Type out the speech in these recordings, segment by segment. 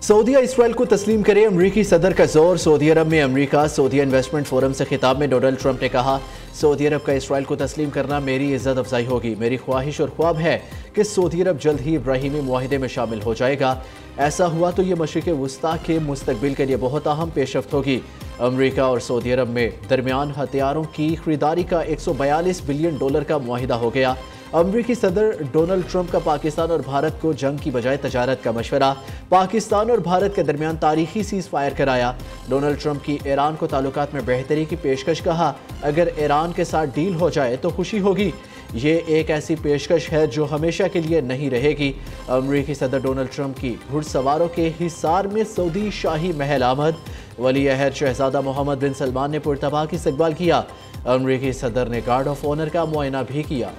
सऊदीया Israel को तस्लीम करे, अमरीकी सदर का जोर। सऊदी अरब में अमरीका सऊदीया इन्वेस्टमेंट फोरम से खिताब में डोनाल्ड ट्रंप ने कहा, सऊदी अरब का इसराइल को तस्लीम करना मेरी इज्जत अफजाई होगी। मेरी ख्वाहिश और ख्वाब है कि सऊदी अरब जल्द ही इब्राहिमी मुआहिदे में शामिल हो जाएगा। ऐसा हुआ तो ये मशरिक़ वुस्ता के मुस्तकबिल के लिए बहुत अहम पेशरफ्त होगी। अमरीका और सऊदी अरब में दरमियान हथियारों की खरीदारी का $142 बिलियन का मुआहिदा हो गया। अमरीकी सदर डोनाल्ड ट्रंप का पाकिस्तान और भारत को जंग की बजाय तजारत का मशवरा। पाकिस्तान और भारत के दरमियान तारीखी सीज़ फायर कराया। डोनाल्ड ट्रंप की ईरान को ताल्लुकात में बेहतरी की पेशकश। कहा, अगर ईरान के साथ डील हो जाए तो खुशी होगी। ये एक ऐसी पेशकश है जो हमेशा के लिए नहीं रहेगी। अमरीकी सदर डोनाल्ड ट्रंप की घुड़सवारों के हिसार में सऊदी शाही महल आमद। वली अहद शहजादा मोहम्मद बिन सलमान ने पुरतबाक इस्तकबाल किया। अमरीकी सदर ने गार्ड ऑफ ऑनर का मुआयना भी किया।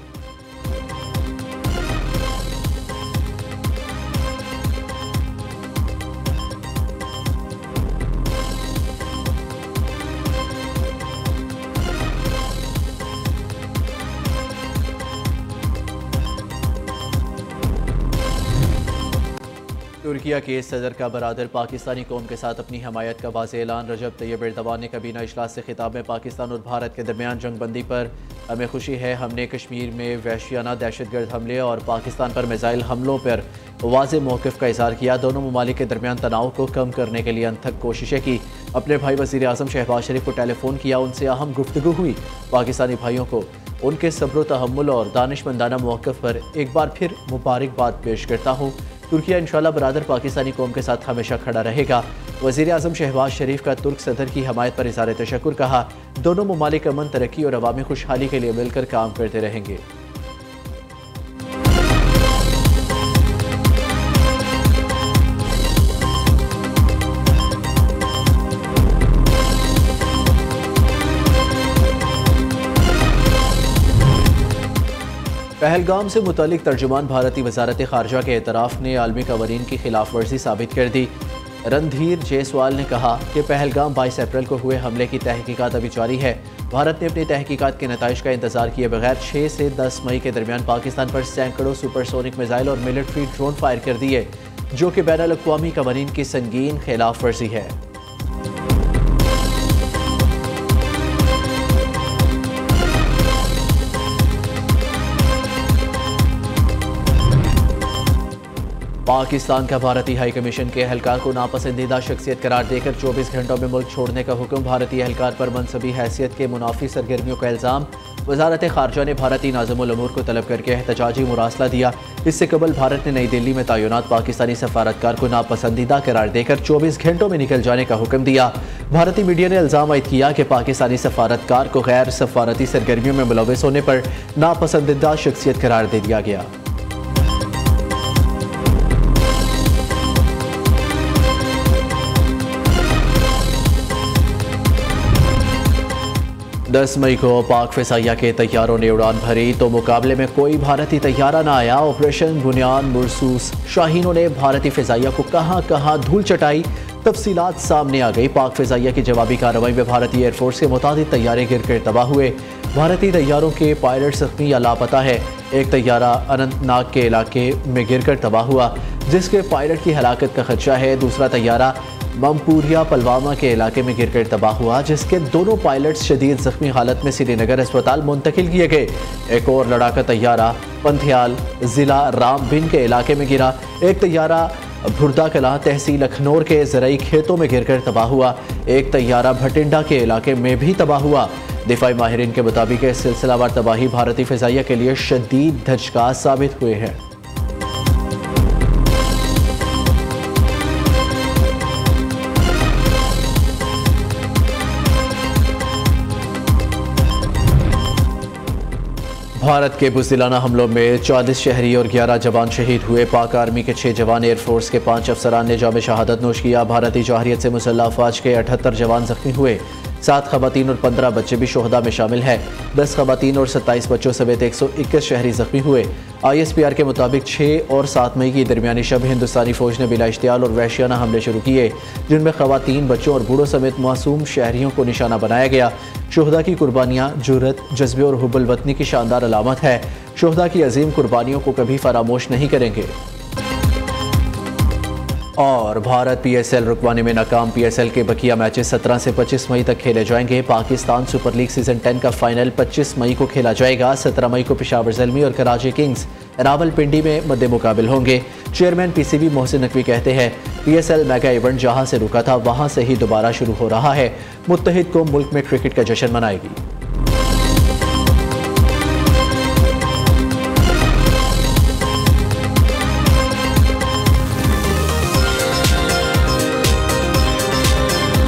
तुर्किया के सदर का बरादर पाकिस्तानी कौम के साथ अपनी हमायत का वाज़ेह ऐलान। रजब तैयब एर्दोगान ने कबीना इजलास से खिताब में पाकिस्तान और भारत के दरमियान जंगबंदी पर हमें खुशी है। हमने कश्मीर में वहशियाना दहशतगर्द हमले और पाकिस्तान पर मिसाइल हमलों पर वाज़ेह मौक़िफ़ का इज़हार किया। दोनों ममालिक के दरमियान तनाव को कम करने के लिए अनथक कोशिशें की। अपने भाई वज़ीर आज़म शहबाज शरीफ को टेलीफोन किया, उनसे अहम गुफ्तगू हुई। पाकिस्तानी भाइयों को उनके सब्र तहम्मुल और दानिशमंदाना मौक़िफ़ पर एक बार फिर मुबारकबाद पेश करता हूँ। तुर्किया इंशाअल्लाह बरादर पाकिस्तानी कौम के साथ हमेशा खड़ा रहेगा। वज़ीर आज़म शहबाज शरीफ का तुर्क सदर की हमायत पर इज़हार तशक्कुर। कहा, दोनों ममालिक अमन, तरक्की और अवामी खुशहाली के लिए मिलकर काम करते रहेंगे। पहलगाम से मुतालिक तर्जुमान भारतीय वजारत ख़ारजा के एतराफ़ ने आलमी कवानीन की खिलाफ वर्जी साबित कर दी। रणधीर जयसवाल ने कहा कि पहलगाम 22 अप्रैल को हुए हमले की तहकीकात अभी जारी है। भारत ने अपनी तहकीकात के नताइज का इंतजार किए बगैर 6 से 10 मई के दरमियान पाकिस्तान पर सैकड़ों सुपरसोनिक मिसाइल और मिलिट्री ड्रोन फायर कर दिए, जो कि बैनुल-अक़वामी कवानीन की संगीन खिलाफ वर्जी है। पाकिस्तान का भारतीय हाई कमीशन के एहलकार को नापसंदीदा शख्सियत करार देकर 24 घंटों में मुल्क छोड़ने का हुक्म। भारतीय एहलकार पर मनसबी हैसियत के मुनाफी सरगर्मियों का इल्ज़ाम। वजारत ख़ारजा ने भारतीय नाज़िमुल उमूर को तलब करके एहतजाजी मुरासला दिया। इससे कबल भारत ने नई दिल्ली में तैनात पाकिस्तानी सफारतकार को नापसंदीदा करार देकर 24 घंटों में निकल जाने का हुक्म दिया। भारतीय मीडिया ने इल्ज़ाम आयद किया कि पाकिस्तानी सफारतकार को गैर सफारती सरगर्मियों में मुलव्वस होने पर नापसंदीदा शख्सियत करार दे दिया गया। 10 मई को पाक फ़िज़ाइया के तैयारों ने उड़ान भरी तो मुकाबले में कोई भारतीय तैयारा न आया। ऑपरेशन बुनियाद मुरसूस शाहीनों ने भारतीय फ़िज़ाइया को कहां कहां धूल चटाई, तफसीलात सामने आ गई। पाक फ़िज़ाइया की जवाबी कार्रवाई में भारतीय एयरफोर्स के मुतादिद तैयारे गिरकर तबाह हुए। भारतीय तैयारों के पायलट ज़ख्मी या लापता है। एक तैयारा अनंतनाग के इलाके में गिरकर तबाह हुआ, जिसके पायलट की हलाकत का खदशा है। दूसरा तैयारा ममपूरिया पलवामा के इलाके में गिरकर तबाह हुआ, जिसके दोनों पायलट्स शदीद जख्मी हालत में श्रीनगर अस्पताल मुंतकिल किए गए। एक और लड़ाका तैयारा पंथियाल ज़िला रामबिन के इलाके में गिरा। एक तैयारा भुरदा कलां तहसील अखनौर के ज़राई खेतों में गिरकर तबाह हुआ। एक तैयारा भटिंडा के इलाके में भी तबाह हुआ। दिफाई माहिरीन के मुताबिक सिलसिलावार तबाही भारतीय फ़िज़ाइया के लिए शदीद धचका साबित हुए हैं। भारत के बुज़दिलाना हमलों में 40 शहरी और 11 जवान शहीद हुए। पाक आर्मी के 6 जवान, एयरफोर्स के 5 अफसरान ने जाम शहादत नोश किया। भारतीय जवाहरियत से मुसल्लह अफवाज के 78 जवान जख्मी हुए। 7 ख़वातीन और 15 बच्चे भी शोहदा में शामिल हैं। 10 ख़वातीन और 27 बच्चों समेत 121 शहरी जख्मी हुए। ISPR के मुताबिक 6 और 7 मई की दरमियानी शब हिंदुस्तानी फ़ौज ने बिला इश्तियाल और वहशियाना हमले शुरू किए, जिनमें ख़वातीन, बच्चों और बूढ़ों समेत मासूम शहरियों को निशाना बनाया गया। शोहदा की कुर्बानियाँ जुर्रत, जज्बे और हुब्बुल वतनी की शानदार अलामत है। शोहदा की अजीम कुर्बानियों को कभी फरामोश नहीं करेंगे। और भारत PSL रुकवाने में नाकाम। PSL के बकिया मैचेस 17 से 25 मई तक खेले जाएंगे। पाकिस्तान सुपर लीग सीजन 10 का फाइनल 25 मई को खेला जाएगा। 17 मई को पेशावर ज़ल्मी और कराची किंग्स रावलपिंडी में मद्दे मुकाबिल होंगे। चेयरमैन PCB मोहसिन नकवी कहते हैं PSL मेगा इवेंट जहां से रुका था वहां से ही दोबारा शुरू हो रहा है। मुत्तहिद कौम मुल्क में क्रिकेट का जश्न मनाएगी।